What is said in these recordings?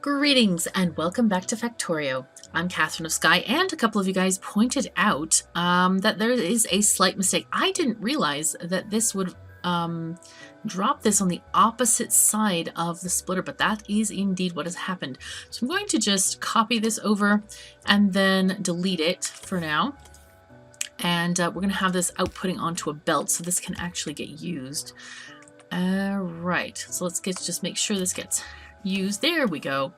Greetings and welcome back to Factorio. I'm KatherineOfSky, and a couple of you guys pointed out that there is a slight mistake. I didn't realize that this would drop this on the opposite side of the splitter, but that is indeed what has happened. So I'm going to just copy this over and then delete it for now. And we're going to have this outputting onto a belt so this can actually get used. Right, so let's just make sure this gets used. There we go.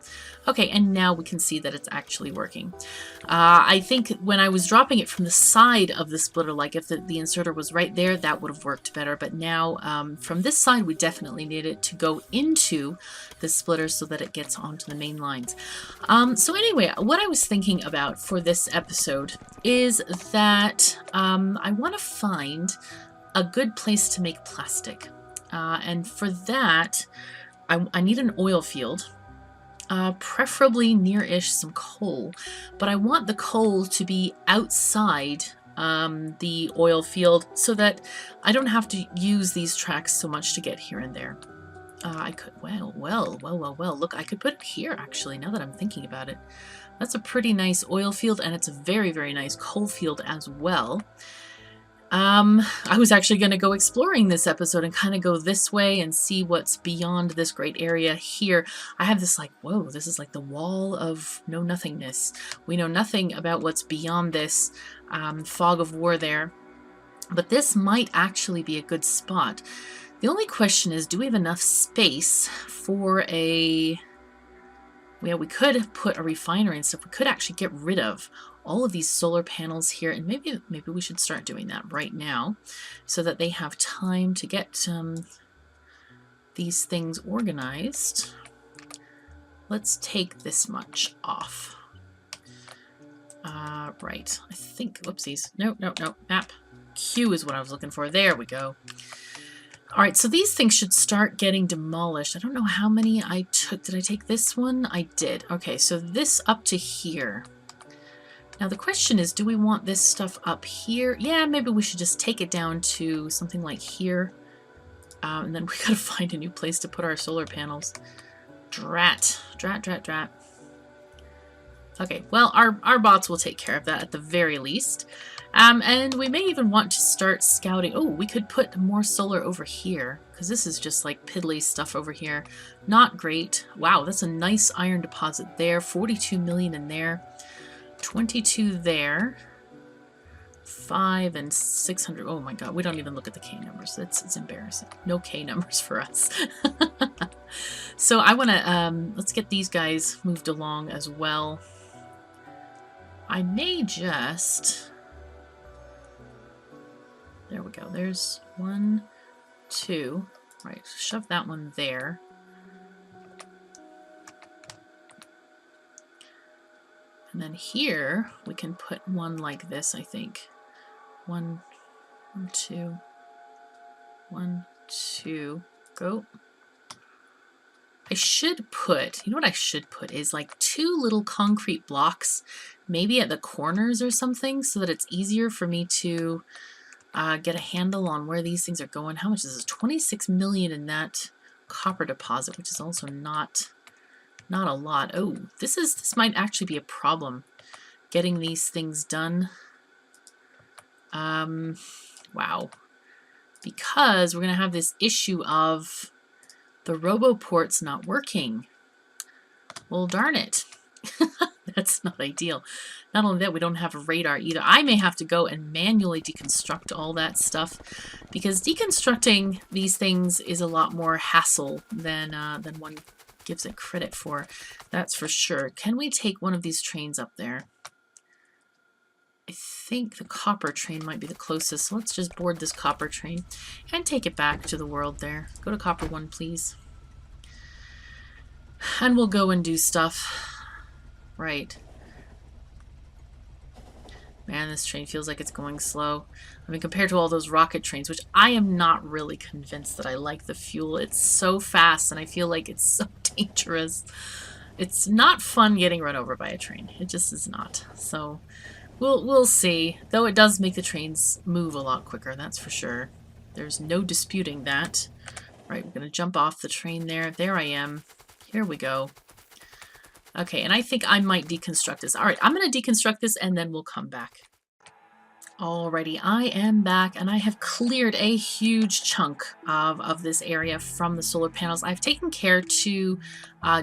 Okay, and now we can see that it's actually working. I think when I was dropping it from the side of the splitter, like if the inserter was right there, that would have worked better. But now from this side, we definitely need it to go into the splitter so that it gets onto the main lines. So anyway, what I was thinking about for this episode is that I want to find a good place to make plastic. And for that, I need an oil field, preferably near-ish some coal, but I want the coal to be outside the oil field so that I don't have to use these tracks so much to get here and there. I could, well, look, I could put it here actually, now that I'm thinking about it. That's a pretty nice oil field, and it's a very, very nice coal field as well. I was actually going to go exploring this episode and kind of go this way and see what's beyond this great area here. I have this like, whoa, this is like the wall of know-nothingness. We know nothing about what's beyond this fog of war there, but this might actually be a good spot. The only question is, do we have enough space for a... Well, we could put a refinery and stuff. We could actually get rid of all of these solar panels here, and maybe we should start doing that right now so that they have time to get these things organized. Let's take this much off. Right, I think, whoopsies. No, map. Q is what I was looking for. There we go. All right, so these things should start getting demolished. I don't know how many I took. Did I take this one? I did. Okay, so this up to here. Now the question is, do we want this stuff up here? Yeah, maybe we should just take it down to something like here. And then we gotta find a new place to put our solar panels. Drat. Okay, well, our bots will take care of that at the very least. And we may even want to start scouting. Oh, we could put more solar over here, because this is just like piddly stuff over here. Not great. Wow, that's a nice iron deposit there. 42 million in there. 22 there. 5 and 600. Oh my god, we don't even look at the K numbers. It's embarrassing. No K numbers for us. So I want to, let's get these guys moved along as well. I may just... There we go. There's 1, 2. Right, shove that one there. And then here, we can put one like this, I think. 1, 2. 1, 2. Go. I should put, you know what I should put is like 2 little concrete blocks, maybe at the corners or something, so that it's easier for me to get a handle on where these things are going. How much is this? 26 million in that copper deposit, which is also not a lot. Oh, this might actually be a problem, getting these things done. Wow. Because we're going to have this issue of the roboports not working. Well, darn it. That's not ideal. Not only that, we don't have a radar either. I may have to go and manually deconstruct all that stuff, because deconstructing these things is a lot more hassle than one gives it credit for. That's for sure. Can we take one of these trains up there? I think the copper train might be the closest, so let's just board this copper train and take it back to the world there. Go to copper 1, please. And we'll go and do stuff. Right. Man, this train feels like it's going slow. I mean, compared to all those rocket trains, which I am not really convinced that I like the fuel. It's so fast, and I feel like it's so dangerous. It's not fun getting run over by a train. It just is not. So we'll see. Though it does make the trains move a lot quicker, that's for sure. There's no disputing that. Right, we're going to jump off the train there. There I am. Here we go. Okay, and I think I might deconstruct this. All right, I'm going to deconstruct this and then we'll come back. Alrighty, I am back and I have cleared a huge chunk of this area from the solar panels. I've taken care to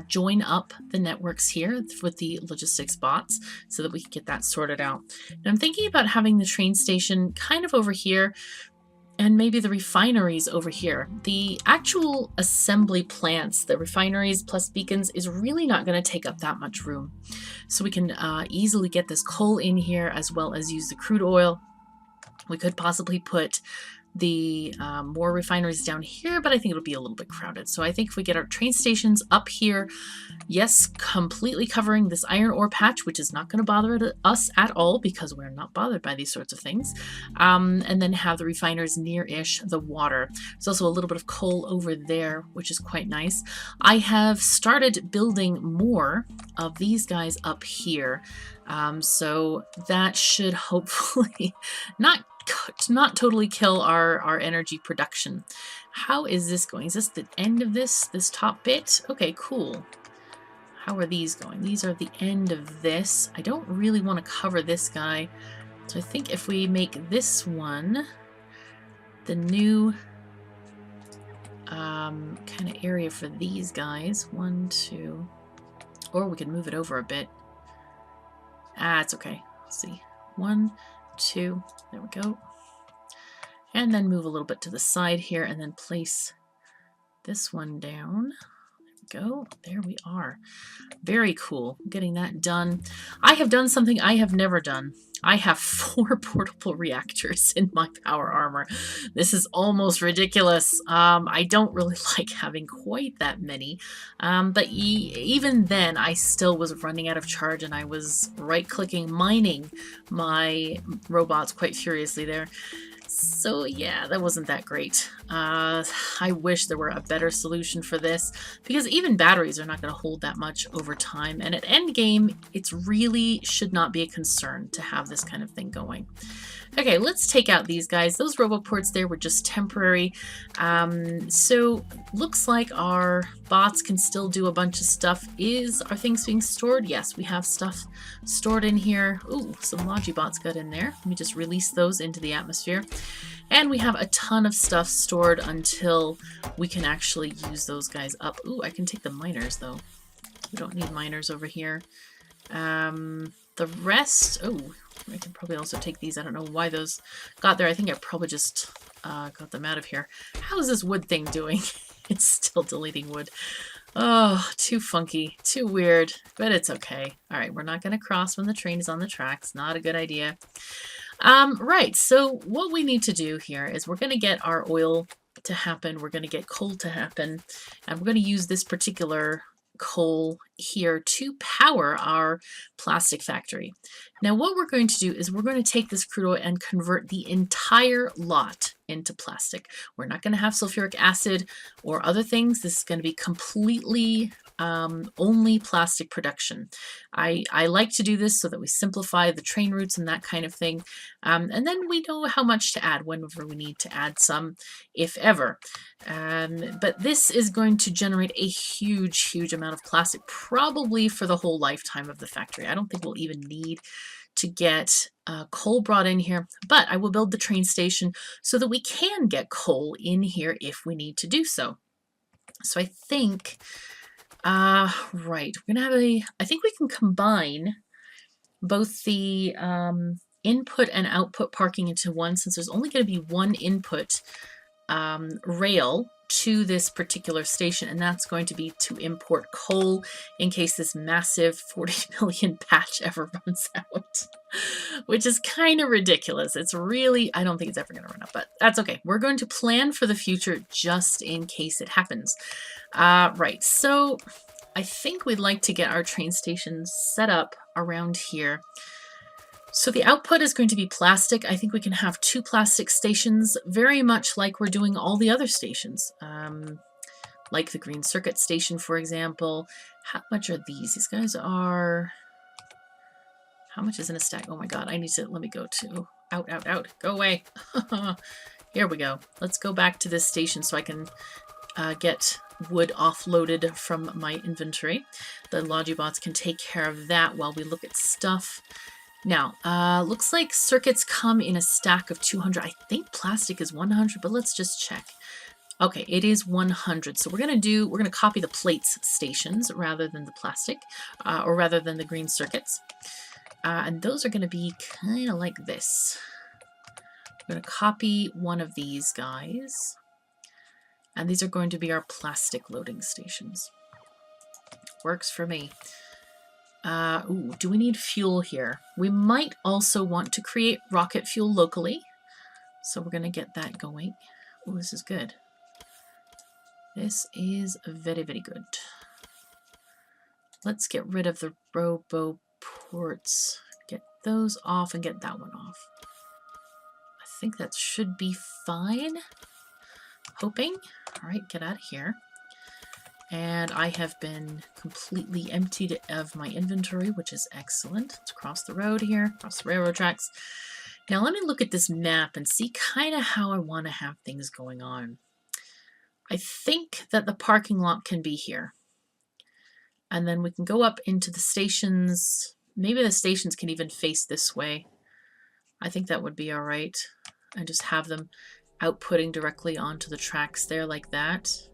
join up the networks here with the logistics bots so that we can get that sorted out. And I'm thinking about having the train station kind of over here and maybe the refineries over here. The actual assembly plants, the refineries plus beacons, is really not going to take up that much room. So we can easily get this coal in here as well as use the crude oil. We could possibly put the more refineries down here, but I think it'll be a little bit crowded. So I think if we get our train stations up here, yes, completely covering this iron ore patch, which is not going to bother us at all because we're not bothered by these sorts of things, and then have the refiners near-ish the water. There's also a little bit of coal over there, which is quite nice. I have started building more of these guys up here, so that should hopefully not totally kill our energy production. How is this going? Is this the end of this top bit? Okay, cool. How are these going? These are the end of this. I don't really want to cover this guy. So I think if we make this one the new kind of area for these guys. 1, 2. Or we can move it over a bit. It's okay. Let's see. 1, 2, there we go. And then move a little bit to the side here and then place this one down. There we go. There we are. Very cool. Getting that done. I have done something I have never done. I have 4 portable reactors in my power armor. This is almost ridiculous. I don't really like having quite that many. But even then, I still was running out of charge and I was right-clicking, mining my robots quite furiously there. So yeah, that wasn't that great. I wish there were a better solution for this, because even batteries are not going to hold that much over time, and at end game, it really should not be a concern to have this kind of thing going. Okay, let's take out these guys. Those roboports there were just temporary. So looks like our bots can still do a bunch of stuff. Are things being stored? Yes, we have stuff stored in here. Ooh, some Logibots got in there. Let me just release those into the atmosphere. And we have a ton of stuff stored until we can actually use those guys up. Ooh, I can take the miners though. We don't need miners over here. The rest, oh, I can probably also take these. I don't know why those got there. I think I probably just got them out of here. How is this wood thing doing? It's still deleting wood. Oh, too funky, too weird, but it's okay. All right, we're not going to cross when the train is on the tracks. Not a good idea. Right, so what we need to do here is we're going to get our oil to happen. We're going to get coal to happen, and we're going to use this particular coal here to power our plastic factory. Now what we're going to do is we're going to take this crude oil and convert the entire lot into plastic. We're not going to have sulfuric acid or other things. This is going to be completely only plastic production. I like to do this so that we simplify the train routes and that kind of thing. And then we know how much to add whenever we need to add some, if ever. But this is going to generate a huge amount of plastic, probably for the whole lifetime of the factory. I don't think we'll even need to get coal brought in here, but I will build the train station so that we can get coal in here if we need to do so. So I think, right, we're gonna have I think we can combine both the input and output parking into one, since there's only going to be one input rail to this particular station, and that's going to be to import coal in case this massive 40 million patch ever runs out, which is kind of ridiculous. It's really, I don't think it's ever going to run out, but that's okay. We're going to plan for the future just in case it happens. Right, so I think we'd like to get our train station set up around here. So the output is going to be plastic. I think we can have 2 plastic stations, very much like we're doing all the other stations. Like the green circuit station, for example. How much are these? These guys are... How much is in a stack? Oh my god, I need to... Let me go to... Out. Go away. Here we go. Let's go back to this station so I can get wood offloaded from my inventory. The Logibots can take care of that while we look at stuff. Now, looks like circuits come in a stack of 200. I think plastic is 100, but let's just check. Okay, it is 100. So we're gonna copy the plates stations rather than the plastic, or rather than the green circuits. And those are gonna be kind of like this. We're gonna copy one of these guys. And these are going to be our plastic loading stations. Works for me. Ooh, do we need fuel here? We might also want to create rocket fuel locally. So we're going to get that going. Oh, this is good. This is very, very good. Let's get rid of the robo ports. Get those off and get that one off. I think that should be fine. Hoping. All right, get out of here. And I have been completely emptied of my inventory, which is excellent. Let's cross the road here, cross the railroad tracks. Now let me look at this map and see kind of how I want to have things going on. I think that the parking lot can be here. And then we can go up into the stations. Maybe the stations can even face this way. I think that would be all right. And just have them outputting directly onto the tracks there like that.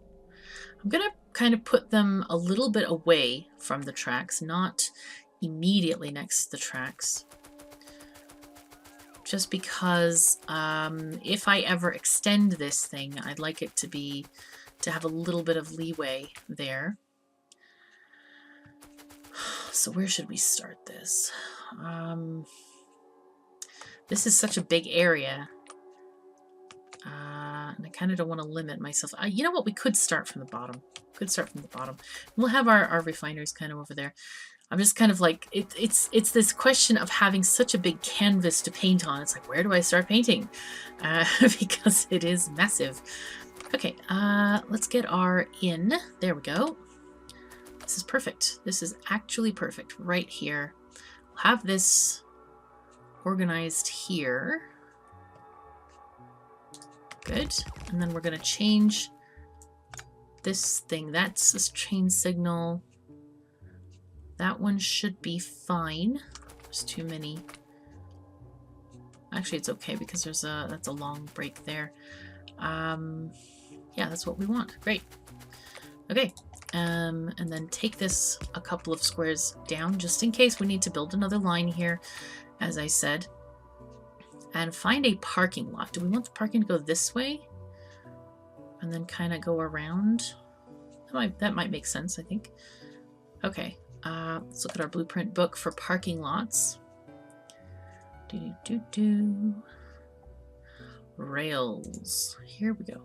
I'm going to kind of put them a little bit away from the tracks, not immediately next to the tracks. Just because if I ever extend this thing, I'd like it to have a little bit of leeway there. So where should we start this? This is such a big area. And I kind of don't want to limit myself. You know what? We could start from the bottom. We'll have our refineries kind of over there. I'm just kind of like, it's this question of having such a big canvas to paint on. It's like, where do I start painting? Because it is massive. Okay, let's get our in. There we go. This is perfect. This is actually perfect right here. We'll have this organized here. Good. And then we're going to change this thing. That's this train signal. That one should be fine. There's too many. Actually, it's okay because that's a long break there. Yeah, that's what we want. Great. Okay. And then take this a couple of squares down just in case we need to build another line here, as I said. And find a parking lot. Do we want the parking to go this way? And then kind of go around? That might make sense, I think. Okay. Let's look at our blueprint book for parking lots. Rails. Here we go.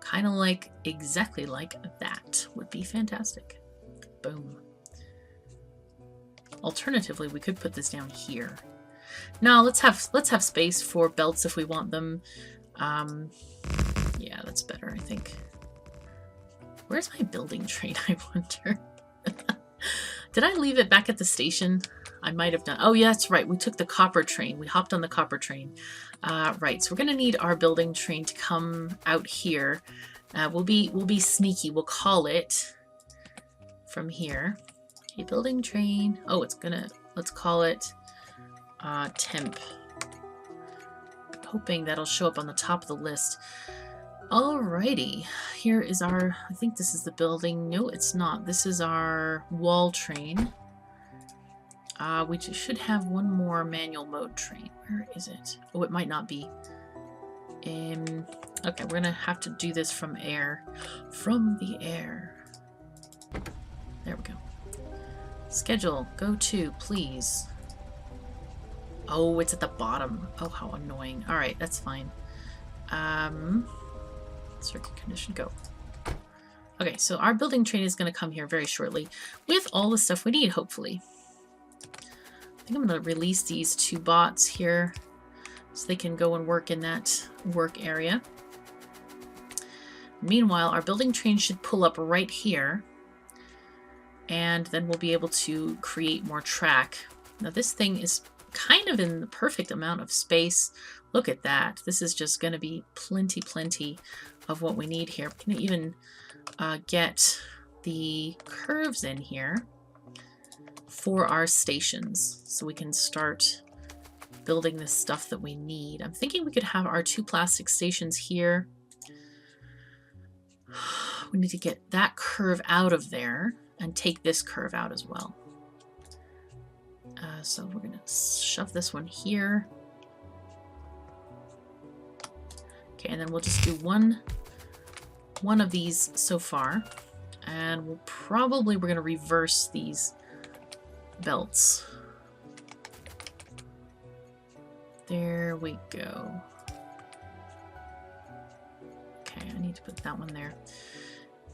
Kind of like, exactly like that would be fantastic. Boom. Alternatively, we could put this down here. No, let's have space for belts if we want them. Yeah, that's better, I think. Where's my building train, I wonder? Did I leave it back at the station? I might have done. Oh, yeah, that's right. We took the copper train. We hopped on the copper train. Right, so we're going to need our building train to come out here. We'll be sneaky. We'll call it from here. A building train. Oh, let's call it temp. Hoping that'll show up on the top of the list. Alrighty, here is our, I think this is the building. No, it's not. This is our wall train. We should have one more manual mode train. Where is it? Oh, it might not be. Okay, we're gonna have to do this from air. From the air. There we go. Schedule, go to, please. Oh, it's at the bottom. Oh, how annoying. Alright, that's fine. Circuit condition, go. Okay, so our building train is going to come here very shortly with all the stuff we need, hopefully. I think I'm going to release these two bots here so they can go and work in that work area. Meanwhile, our building train should pull up right here, and then we'll be able to create more track. Now this thing is kind of in the perfect amount of space. Look at that. This is just going to be plenty of what we need here. We can even get the curves in here for our stations so we can start building this stuff that we need. I'm thinking we could have our 2 plastic stations here. We need to get that curve out of there and take this curve out as well. So we're going to shove this one here. Okay, and then we'll just do one of these so far. And we're going to reverse these belts. There we go. Okay, I need to put that one there.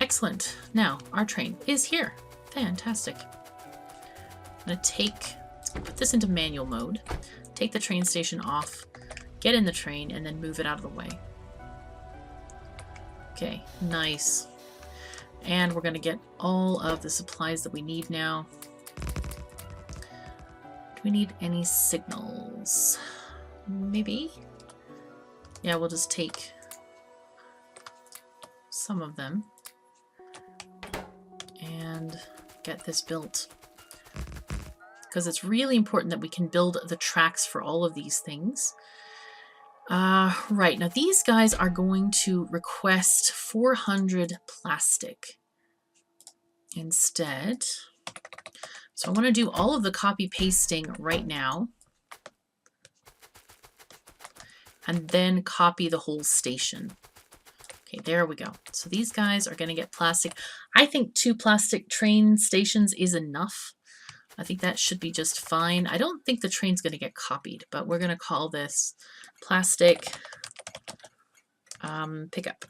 Excellent. Now, our train is here. Fantastic. I'm going to put this into manual mode, take the train station off, get in the train, and then move it out of the way. Okay, nice. And we're going to get all of the supplies that we need now. Do we need any signals? Maybe? Yeah, we'll just take some of them and get this built. Because it's really important that we can build the tracks for all of these things. Right, now these guys are going to request 400 plastic instead. So I want to do all of the copy pasting right now. And then copy the whole station. Okay, there we go. So these guys are going to get plastic. I think 2 plastic train stations is enough. I think that should be just fine. I don't think the train's going to get copied, but we're going to call this plastic pickup.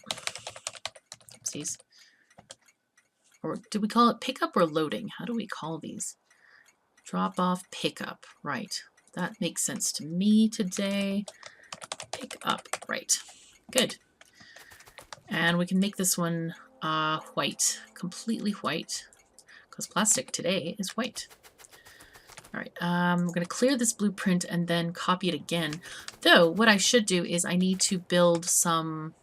Oopsies. Or do we call it pickup or loading? How do we call these? Drop off, pickup. Right. That makes sense to me today. Pick up. Right. Good. And we can make this one white. Completely white. Because plastic today is white. Alright, we're going to clear this blueprint and then copy it again. Though, what I should do is I need to build some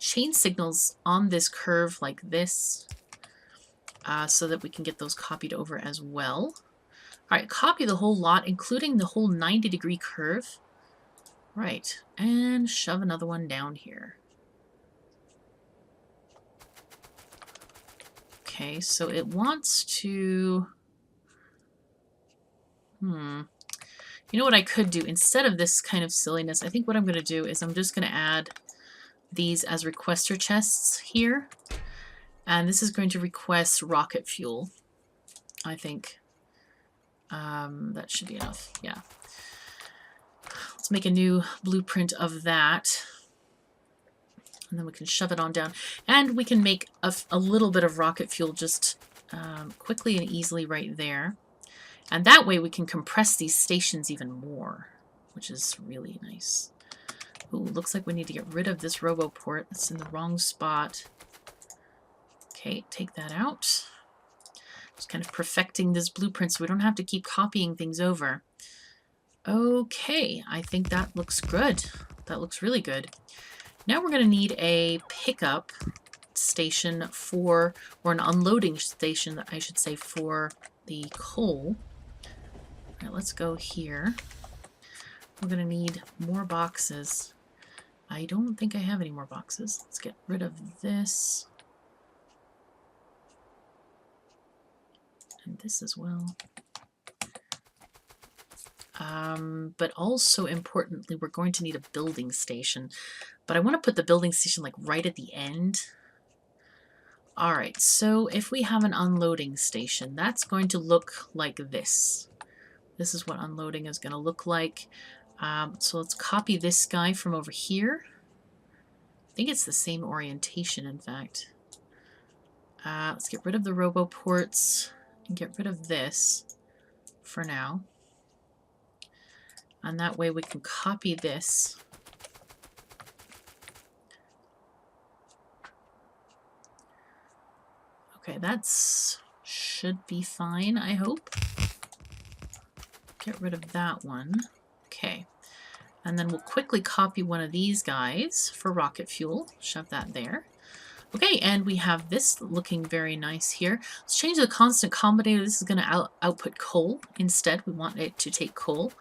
chain signals on this curve like this so that we can get those copied over as well. Alright, copy the whole lot, including the whole 90-degree curve. Right, and shove another one down here. Okay, so it wants to... You know what I could do? Instead of this kind of silliness, I think what I'm going to do is I'm just going to add these as requester chests here. And this is going to request rocket fuel, I think. That should be enough. Yeah. Let's make a new blueprint of that. And then we can shove it on down. And we can make a little bit of rocket fuel just quickly and easily right there. And that way we can compress these stations even more, which is really nice. Ooh, looks like we need to get rid of this robo port. That's in the wrong spot. Okay, take that out. Just kind of perfecting this blueprint so we don't have to keep copying things over. Okay, I think that looks good. That looks really good. Now we're going to need a pickup station for, or an unloading station, I should say, for the coal. All right, let's go here. We're going to need more boxes. I don't think I have any more boxes. Let's get rid of this. And this as well. But also importantly, we're going to need a building station. But I want to put the building station like right at the end. All right, so if we have an unloading station, that's going to look like this. This is what unloading is going to look like. So let's copy this guy from over here. I think it's the same orientation, in fact. Let's get rid of the robo ports and get rid of this for now. And that way we can copy this. Okay, that's should be fine, I hope. get rid of that one. Okay. And then we'll quickly copy one of these guys for rocket fuel. Shove that there. Okay, and we have this looking very nice here. Let's change the constant combinator. This is going to output coal instead. We want it to take coal.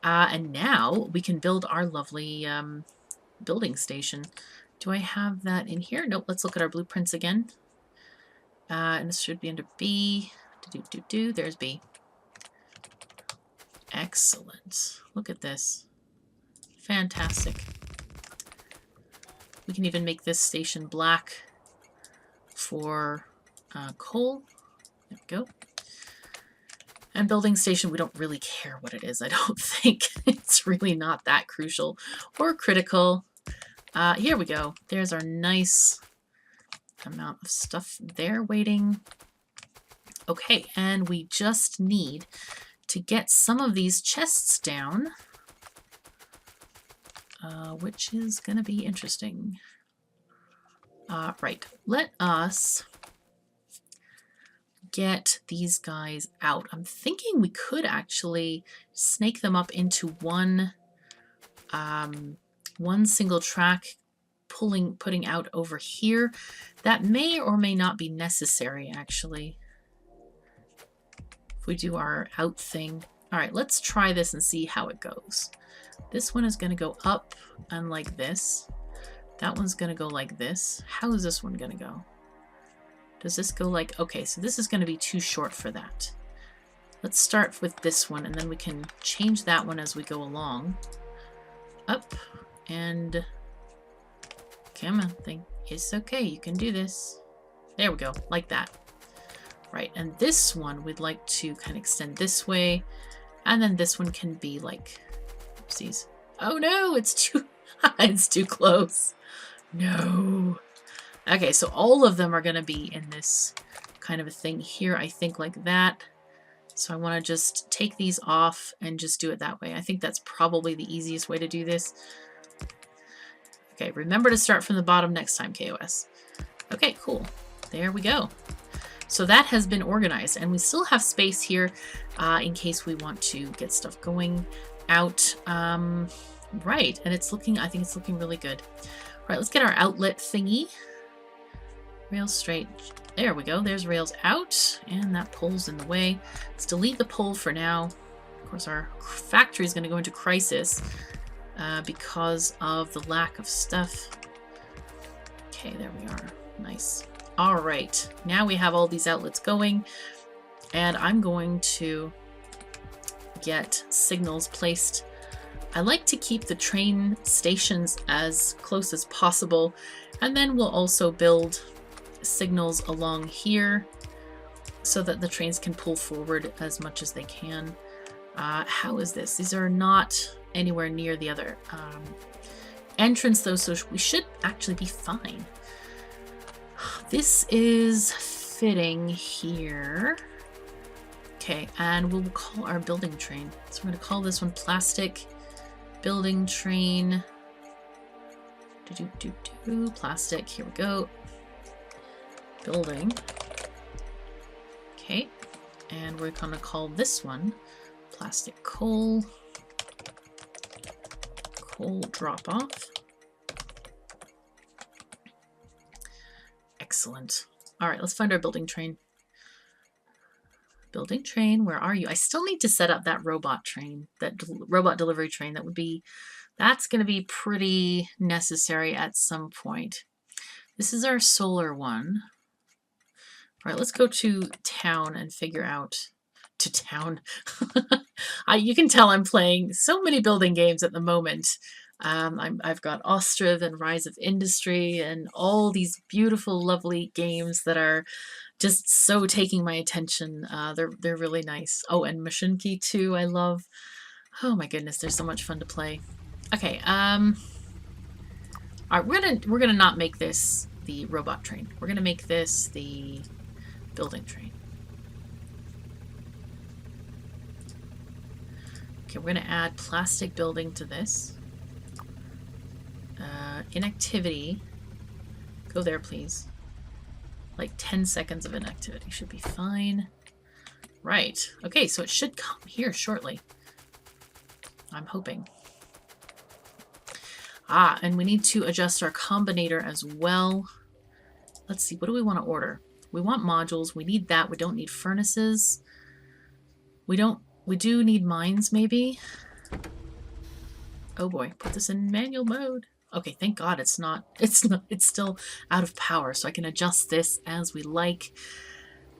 And now we can build our lovely building station. Do I have that in here? Nope, let's look at our blueprints again. And this should be under B. There's B. Excellent. Look at this. Fantastic. We can even make this station black for coal. There we go. And building station, we don't really care what it is, I don't think. It's really not that crucial or critical. Here we go. There's our nice amount of stuff there waiting. Okay, and we just need to get some of these chests down. Which is going to be interesting. Right, let us get these guys out. I'm thinking we could actually snake them up into one single track, putting out over here. That may or may not be necessary, actually. If we do our out thing. All right, let's try this and see how it goes. This one is going to go up and like this. That one's going to go like this. How is this one going to go? Does this go like... Okay, so this is going to be too short for that. Let's start with this one, and then we can change that one as we go along. Up, and... Come on, thing. It's okay, you can do this. There we go, like that. Right, and this one we'd like to kind of extend this way, and then this one can be like... Oopsies. Oh no, it's too... it's too close. No. Okay, so all of them are going to be in this kind of a thing here, I think, like that. So I want to just take these off and just do it that way. I think that's probably the easiest way to do this. Okay, remember to start from the bottom next time, KOS. Okay, cool. There we go. So that has been organized, and we still have space here in case we want to get stuff going out. Right, and it's looking, I think it's looking really good. All right, let's get our outlet thingy. Rails straight. There we go. There's rails out, and that pole's in the way. Let's delete the pole for now. Of course, our factory is going to go into crisis because of the lack of stuff. Okay, there we are. Nice. All right, now we have all these outlets going, and I'm going to get signals placed. I like to keep the train stations as close as possible, and then we'll also build signals along here so that the trains can pull forward as much as they can. How is this? These are not anywhere near the other entrance though, so we should actually be fine. This is fitting here. Okay, and we'll call our building train. So we're going to call this one plastic building train. Plastic. Here we go. Building. Okay, and we're going to call this one plastic coal. Coal drop off. Excellent. All right, let's find our building train. Building train, where are you? I still need to set up that robot train, that robot delivery train. That's going to be pretty necessary at some point. This is our solar one. All right, let's go to town and figure out to town. You can tell I'm playing so many building games at the moment. I've got Ostriv and Rise of Industry and all these beautiful, lovely games that are just so taking my attention. They're really nice. Oh, and Mashinki too, I love. Oh my goodness, they're so much fun to play. Okay, all right, we're gonna not make this the robot train. We're gonna make this the building train. Okay, we're gonna add plastic building to this. Inactivity. Go there, please. Like 10 seconds of inactivity should be fine. Right. Okay, so it should come here shortly. I'm hoping. Ah, and we need to adjust our combinator as well. Let's see, what do we want to order? We want modules. We need that. We don't need furnaces. We do need mines, maybe. Oh boy, put this in manual mode. Okay, thank God it's still out of power, so I can adjust this as we like.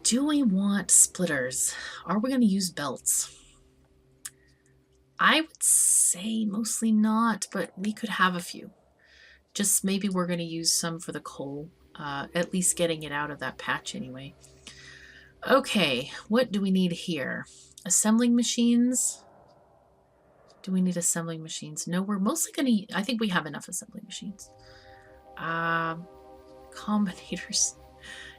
Do we want splitters? Are we going to use belts? I would say mostly not, but we could have a few. Just maybe we're going to use some for the coal, at least getting it out of that patch anyway. Okay, what do we need here? Assembling machines? Do we need assembling machines? No, we're mostly going to... I think we have enough assembling machines. Combinators.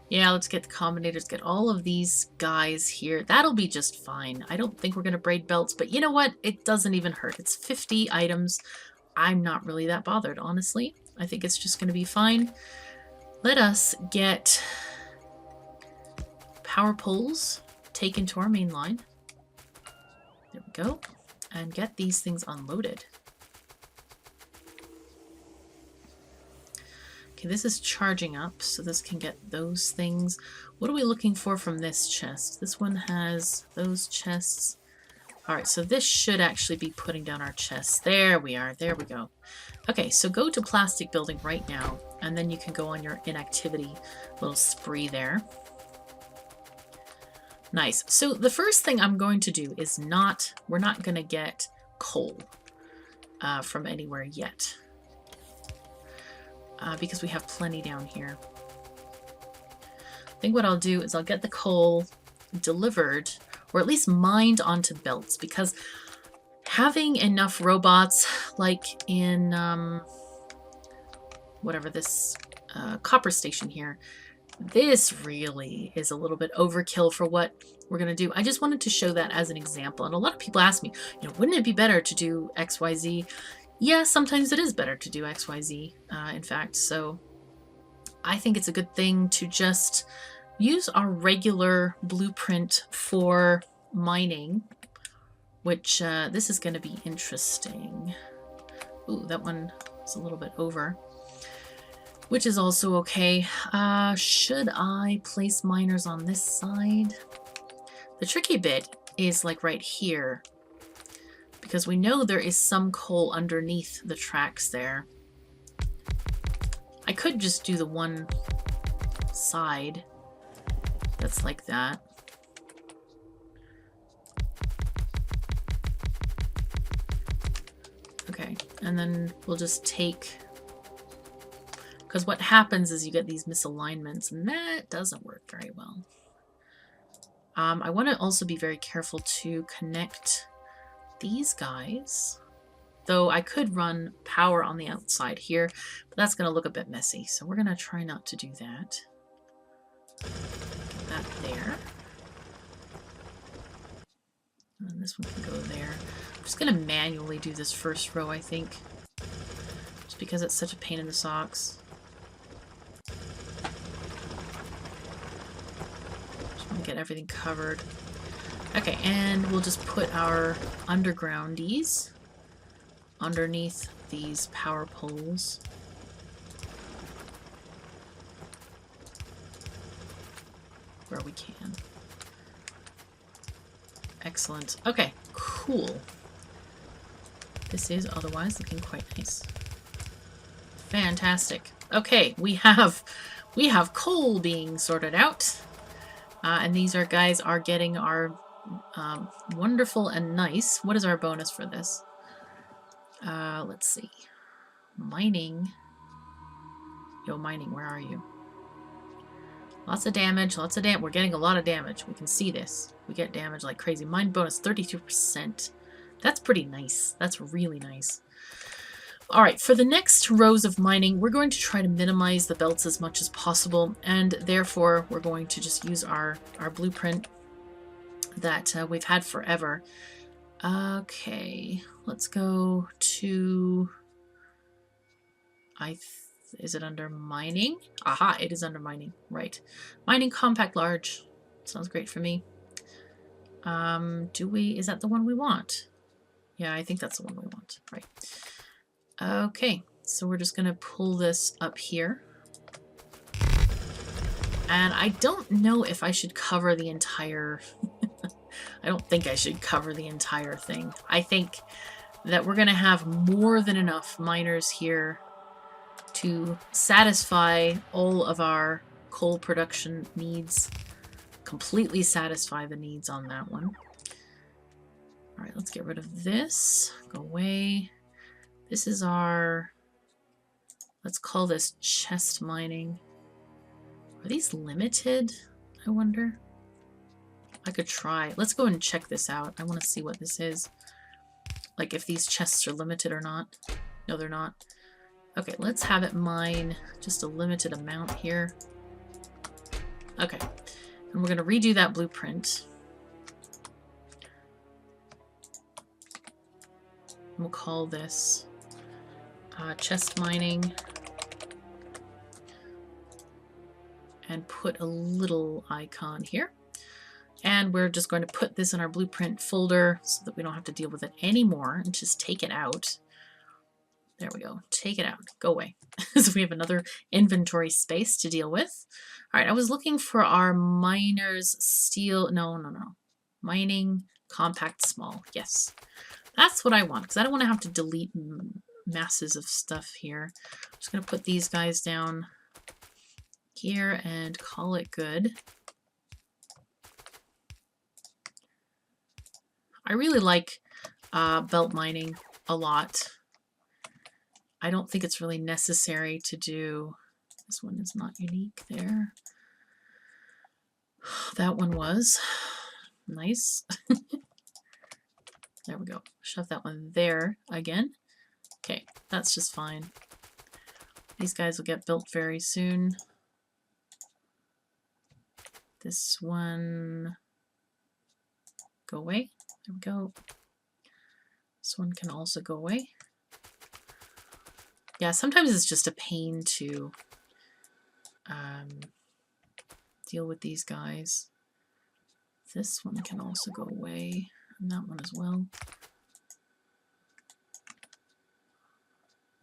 Yeah, let's get the combinators, get all of these guys here. That'll be just fine. I don't think we're going to braid belts, but you know what? It doesn't even hurt. It's 50 items. I'm not really that bothered, honestly. I think it's just going to be fine. Let us get power poles taken to our main line. There we go. And get these things unloaded. Okay, this is charging up, so this can get those things. What are we looking for from this chest? This one has those chests. Alright, so this should actually be putting down our chests. There we are. There we go. Okay, so go to plastic building right now, and then you can go on your inactivity little spree there. Nice. So the first thing I'm going to do is we're not going to get coal from anywhere yet. Because we have plenty down here. I think what I'll do is I'll get the coal delivered, or at least mined onto belts, because having enough robots, like in whatever this copper station here, this really is a little bit overkill for what we're going to do. I just wanted to show that as an example. And a lot of people ask me, wouldn't it be better to do XYZ? Yeah, sometimes it is better to do XYZ, in fact. So I think it's a good thing to just use our regular blueprint for mining, which this is going to be interesting. Ooh, that one is a little bit over, which is also okay. Should I place miners on this side? The tricky bit is like right here, because we know there is some coal underneath the tracks there. I could just do the one side that's like that. Okay, and then we'll just take... Because what happens is you get these misalignments, and that doesn't work very well. I want to also be very careful to connect these guys. Though I could run power on the outside here, but that's going to look a bit messy. So we're going to try not to do that. Get that there. And this one can go there. I'm just going to manually do this first row, I think. Just because it's such a pain in the socks. Get everything covered. Okay, and we'll just put our undergroundies underneath these power poles. Where we can. Excellent. Okay, cool. This is otherwise looking quite nice. Fantastic. Okay, we have coal being sorted out. And these guys are getting our wonderful and nice. What is our bonus for this? Let's see. Mining. Yo, mining, where are you? Lots of damage, lots of damage. We're getting a lot of damage. We can see this. We get damage like crazy. Mine bonus 32%. That's pretty nice. That's really nice. All right, for the next rows of mining, we're going to try to minimize the belts as much as possible, and therefore we're going to just use our blueprint that we've had forever. Okay, let's go to... Is it under mining? Aha, it is under mining, right. Mining compact large. Sounds great for me. Is that the one we want? Yeah, I think that's the one we want. Right. Okay, so we're just going to pull this up here. And I don't know if I should cover the entire... I don't think I should cover the entire thing. I think that we're going to have more than enough miners here to satisfy all of our coal production needs. Completely satisfy the needs on that one. All right, let's get rid of this. Go away. This is our... Let's call this chest mining. Are these limited? I wonder. I could try. Let's go and check this out. I want to see what this is. Like if these chests are limited or not. No, they're not. Okay, let's have it mine just a limited amount here. Okay. And we're going to redo that blueprint. We'll call this chest mining. And put a little icon here. And we're just going to put this in our blueprint folder so that we don't have to deal with it anymore and just take it out. There we go. Take it out. Go away. So we have another inventory space to deal with. All right, I was looking for our miners steel. No. Mining compact small. Yes. That's what I want because I don't want to have to delete masses of stuff here. I'm just going to put these guys down here and call it good. I really like belt mining a lot. I don't think it's really necessary to do... This one is not unique there. That one was. Nice. There we go. Shove that one there again. Okay, that's just fine. These guys will get built very soon. This one... Go away. There we go. This one can also go away. Yeah, sometimes it's just a pain to deal with these guys. This one can also go away, and that one as well.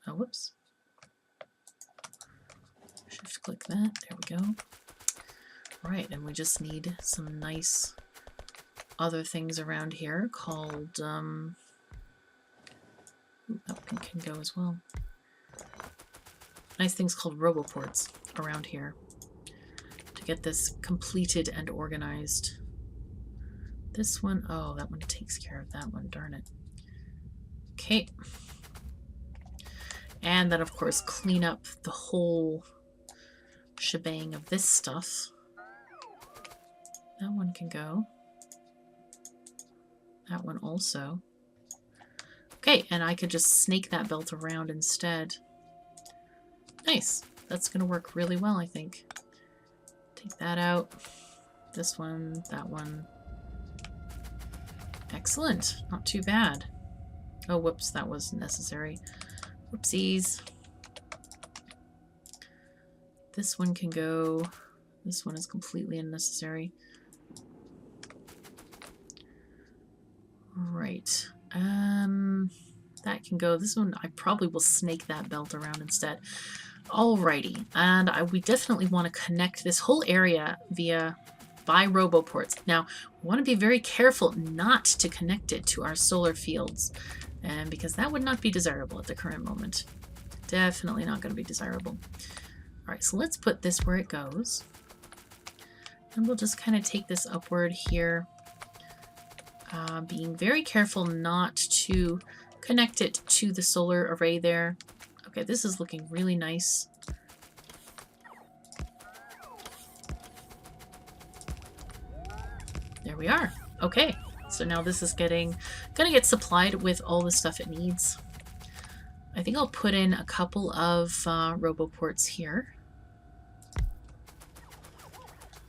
Oh, whoops. Shift click that. There we go. Right, and we just need some nice other things around here called that one can go as well. Nice things called roboports around here to get this completed and organized. This one, oh, that one takes care of that one, darn it. Okay. And then, of course, clean up the whole shebang of this stuff. That one can go. That one also. Okay, and I could just snake that belt around instead. Nice. That's going to work really well, I think. Take that out. This one, that one. Excellent. Not too bad. Oh, whoops, that was necessary. Whoopsies. This one can go. This one is completely unnecessary. Right. That can go. This one, I probably will snake that belt around instead. Alrighty. And we definitely want to connect this whole area by roboports. Now, we want to be very careful not to connect it to our solar fields, because that would not be desirable at the current moment. Definitely not going to be desirable. Alright, so let's put this where it goes. And we'll just kind of take this upward here. Being very careful not to connect it to the solar array there. Okay, this is looking really nice. There we are. Okay, so now this is gonna get supplied with all the stuff it needs. I think I'll put in a couple of roboports here.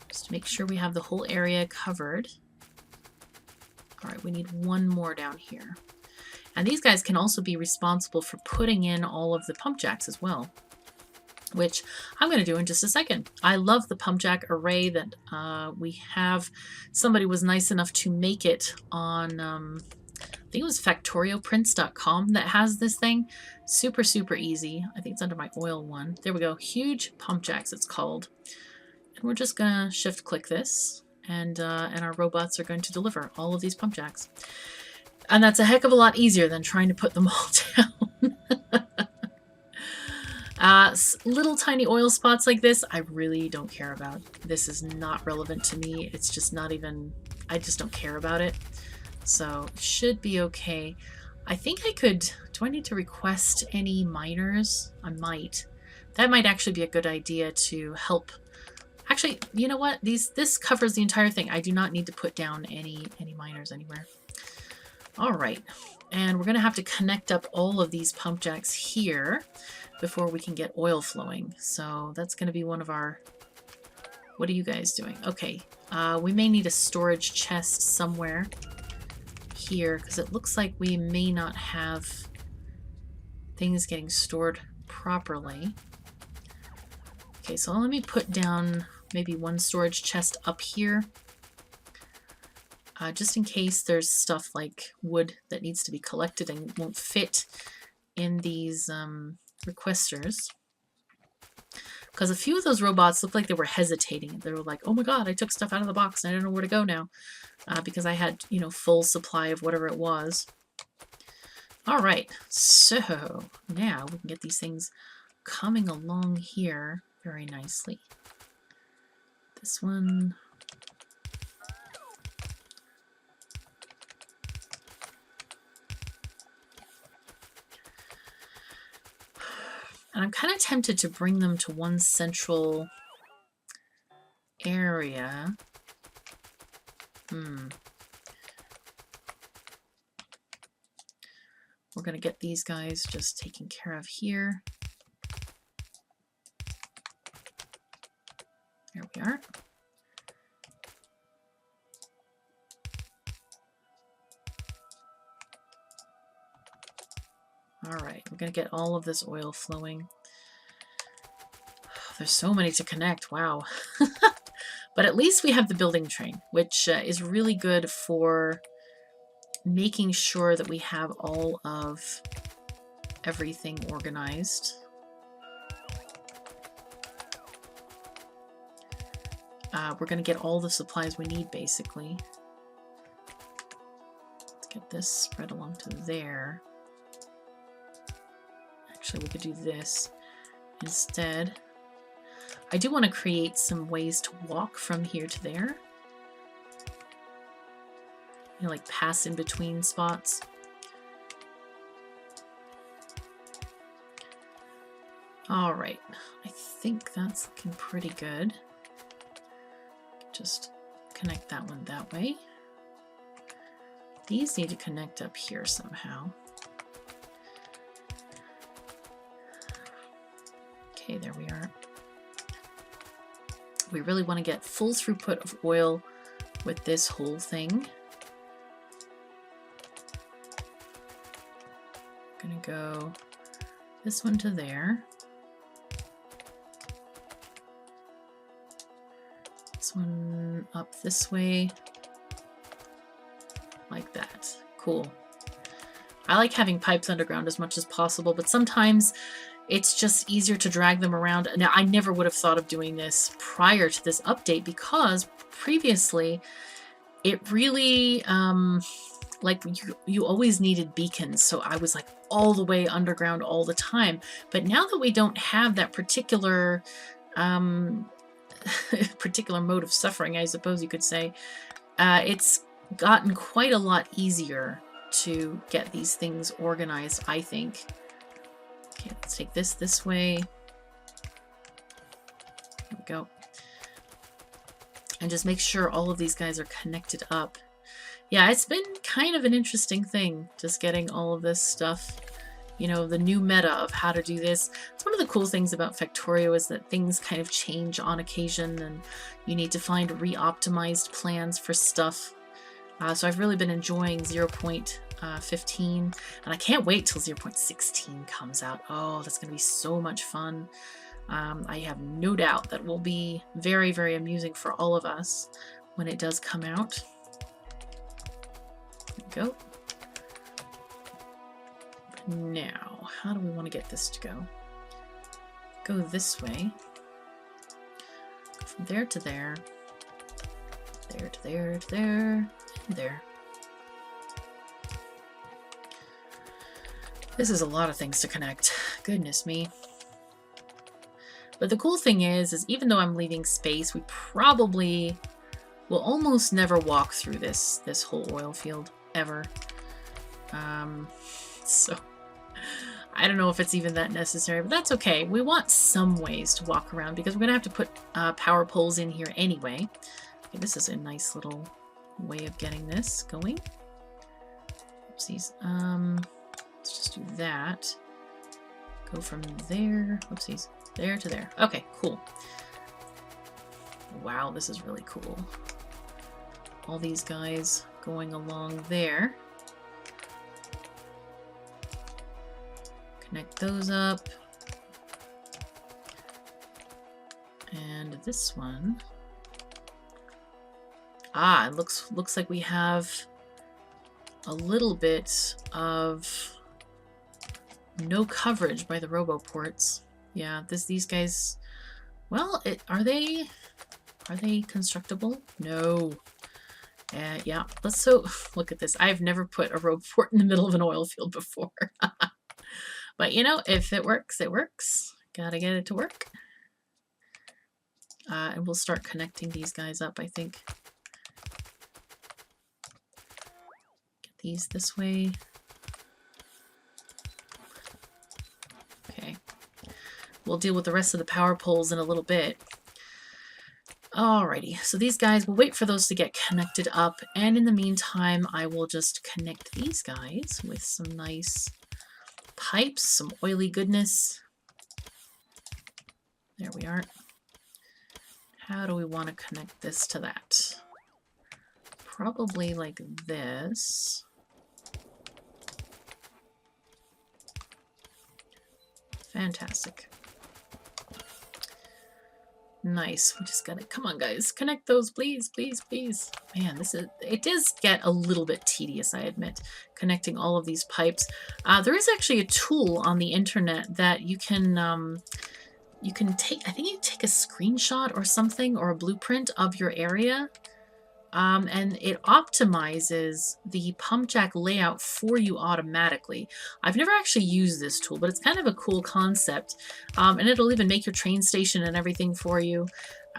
Just to make sure we have the whole area covered. Alright, we need one more down here. And these guys can also be responsible for putting in all of the pump jacks as well, which I'm going to do in just a second. I love the pump jack array that we have. Somebody was nice enough to make it on I think it was factorioprints.com that has this thing. Super, super easy. I think it's under my oil one. There we go. Huge pump jacks, it's called. And we're just gonna shift click this, and our robots are going to deliver all of these pump jacks. And that's a heck of a lot easier than trying to put them all down. Little tiny oil spots like this, I really don't care about. This is not relevant to me. It's just not even, I just don't care about it. So it should be okay. I think I could, do I need to request any miners? I might. That might actually be a good idea to help. Actually, you know what? This covers the entire thing. I do not need to put down any miners anywhere. All right. And we're going to have to connect up all of these pump jacks here before we can get oil flowing. So that's going to be one of our... What are you guys doing? Okay. We may need a storage chest somewhere here because it looks like we may not have things getting stored properly. Okay, so let me put down maybe one storage chest up here. Just in case there's stuff like wood that needs to be collected and won't fit in these requesters. Because a few of those robots looked like they were hesitating. They were like, oh my god, I took stuff out of the box and I don't know where to go now. Because I had, you know, full supply of whatever it was. Alright, so now we can get these things coming along here very nicely. This one... And I'm kind of tempted to bring them to one central area. We're going to get these guys just taken care of here. There we are. Alright, we're going to get all of this oil flowing. There's so many to connect, wow. But at least we have the building train, which is really good for making sure that we have all of everything organized. We're going to get all the supplies we need, basically. Let's get this spread along to there. Actually, we could do this instead. I do want to create some ways to walk from here to there. You know, like pass in between spots. All right, I think that's looking pretty good. Just connect that one that way. These need to connect up here somehow. Okay, there we are. We really want to get full throughput of oil with this whole thing. I'm gonna go this one to there. This one up this way. Like that. Cool. I like having pipes underground as much as possible, but sometimes it's just easier to drag them around. Now, I never would have thought of doing this prior to this update because previously it really, like you always needed beacons. So I was like all the way underground all the time. But now that we don't have that particular, particular mode of suffering, I suppose you could say, it's gotten quite a lot easier to get these things organized, I think. Okay, let's take this way. There we go. And just make sure all of these guys are connected up. Yeah, it's been kind of an interesting thing, just getting all of this stuff, you know, the new meta of how to do this. It's one of the cool things about Factorio is that things kind of change on occasion and you need to find re-optimized plans for stuff. So I've really been enjoying 0.15, and I can't wait till 0.16 comes out. Oh, that's going to be so much fun. I have no doubt that will be very, very amusing for all of us when it does come out. There we go. Now, how do we want to get this to go? Go this way. Go from there to there. There to there to there. And there. This is a lot of things to connect. Goodness me. But the cool thing is even though I'm leaving space, we probably will almost never walk through this whole oil field ever. So I don't know if it's even that necessary, but that's okay. We want some ways to walk around because we're gonna have to put power poles in here anyway. Okay, this is a nice little way of getting this going. Oopsies. Let's just do that. Go from there. Oopsies. There to there. Okay, cool. Wow, this is really cool. All these guys going along there. Connect those up. And this one. Ah, it looks like we have a little bit of no coverage by the roboports. Yeah, these guys. Well, are they constructible? No. Yeah. Let's look at this. I've never put a roboport in the middle of an oil field before. But you know, if it works, it works. Gotta get it to work. And we'll start connecting these guys up, I think. Get these this way. Okay. We'll deal with the rest of the power poles in a little bit. Alrighty, so these guys, we'll wait for those to get connected up. And in the meantime, I will just connect these guys with some nice pipes, some oily goodness. There we are. How do we want to connect this to that? Probably like this. Fantastic. Nice. We just got it. Come on, guys. Connect those, please, please, please. Man, it does get a little bit tedious, I admit, connecting all of these pipes. There is actually a tool on the internet that you can take, I think you take a screenshot or something, or a blueprint of your area, and it optimizes the pump jack layout for you automatically. I've never actually used this tool, but it's kind of a cool concept, and it'll even make your train station and everything for you.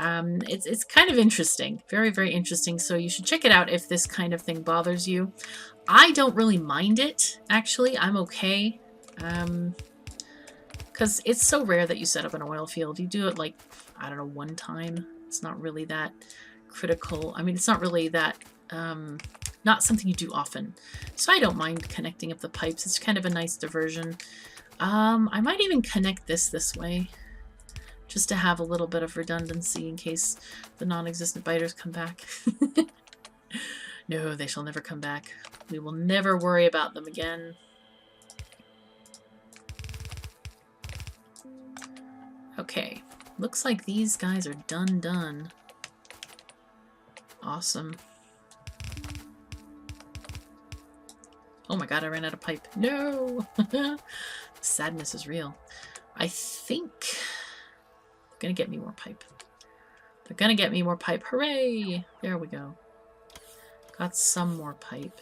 It's kind of interesting, very, very interesting, so you should check it out if this kind of thing bothers you. I don't really mind it, actually. I'm okay, because it's so rare that you set up an oil field. You do it like, I don't know, one time. It's not really that critical. I mean, it's not really that, not something you do often. So I don't mind connecting up the pipes. It's kind of a nice diversion. I might even connect this way, just to have a little bit of redundancy in case the non-existent biters come back. No, they shall never come back. We will never worry about them again. Okay, looks like these guys are done. Awesome. Oh my god, I ran out of pipe. No! Sadness is real. I think they're gonna get me more pipe. They're gonna get me more pipe. Hooray! There we go. Got some more pipe.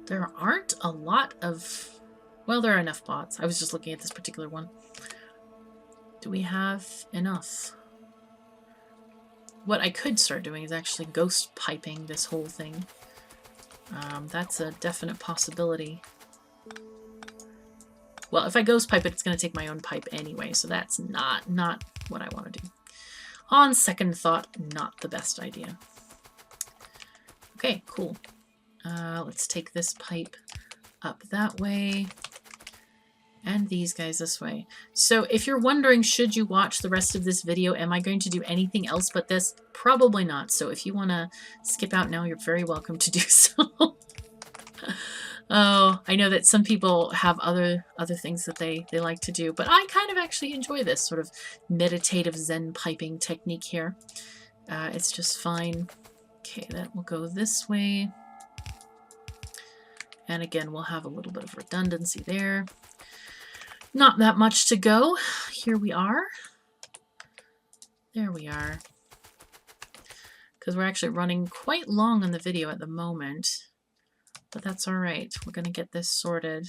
There aren't a lot of... Well, there are enough bots. I was just looking at this particular one. Do we have enough? What I could start doing is actually ghost piping this whole thing. That's a definite possibility. Well, if I ghost pipe it, it's going to take my own pipe anyway, so that's not what I want to do. On second thought, not the best idea. Okay, cool. Let's take this pipe up that way. And these guys this way. So if you're wondering, should you watch the rest of this video, am I going to do anything else but this? Probably not. So if you want to skip out now, you're very welcome to do so. Oh, I know that some people have other things that they like to do, but I kind of actually enjoy this sort of meditative Zen piping technique here. It's just fine. Okay, that will go this way. And again, we'll have a little bit of redundancy there. Not that much to go. Here we are. There we are. Because we're actually running quite long on the video at the moment. But that's all right. We're going to get this sorted.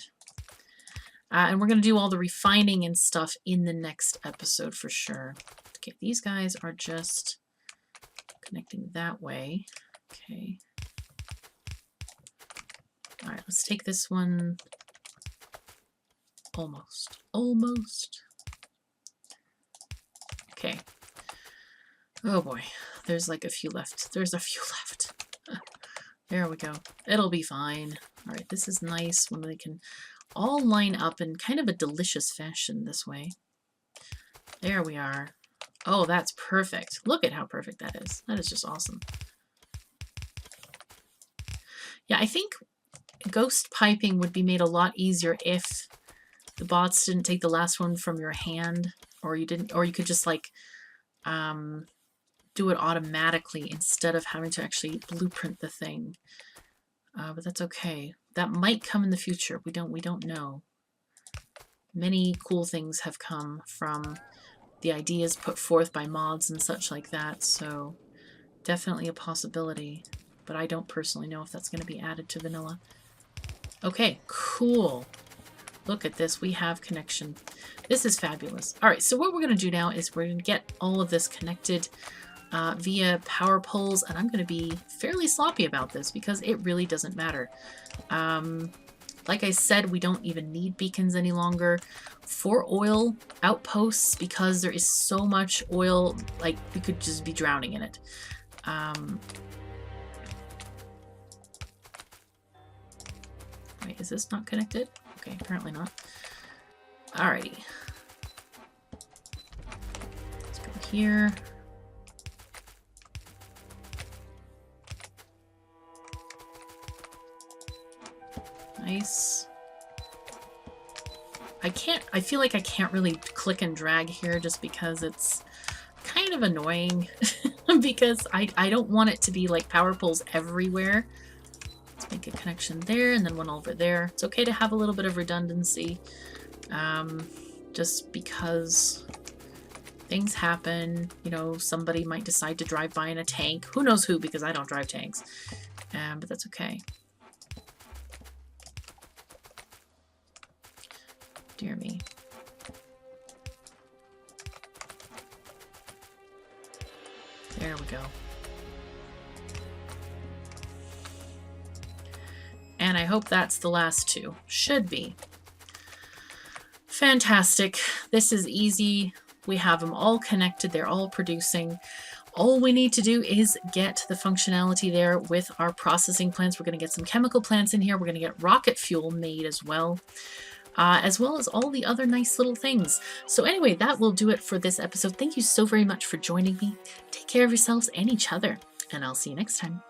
And we're going to do all the refining and stuff in the next episode for sure. Okay, these guys are just connecting that way. Okay. All right, let's take this one. Almost. Okay. Oh boy, there's like a few left. There's a few left. There we go. It'll be fine. All right, this is nice when they can all line up in kind of a delicious fashion this way. There we are. Oh, that's perfect. Look at how perfect that is. That is just awesome. Yeah, I think ghost piping would be made a lot easier if the bots didn't take the last one from your hand, or you could just like do it automatically instead of having to actually blueprint the thing. But that's okay. That might come in the future. We don't know. Many cool things have come from the ideas put forth by mods and such like that, so definitely a possibility. But I don't personally know if that's going to be added to vanilla. Okay, cool. Look at this. We have connection. This is fabulous. All right, so what we're going to do now is we're going to get all of this connected via power poles, and I'm going to be fairly sloppy about this because it really doesn't matter. Like I said, we don't even need beacons any longer for oil outposts because there is so much oil, like we could just be drowning in it. Wait, is this not connected? Okay, apparently not. Alrighty. Let's go here. Nice. I feel like I can't really click and drag here just because it's kind of annoying because I don't want it to be like power poles everywhere. Let's make a connection there and then one over there. It's okay to have a little bit of redundancy just because things happen. You know, somebody might decide to drive by in a tank. Who knows who, because I don't drive tanks. But that's okay. Dear me. There we go. And I hope that's the last two. Should be. Fantastic. This is easy. We have them all connected. They're all producing. All we need to do is get the functionality there with our processing plants. We're going to get some chemical plants in here. We're going to get rocket fuel made as well as all the other nice little things. So anyway, that will do it for this episode. Thank you so very much for joining me. Take care of yourselves and each other, and I'll see you next time.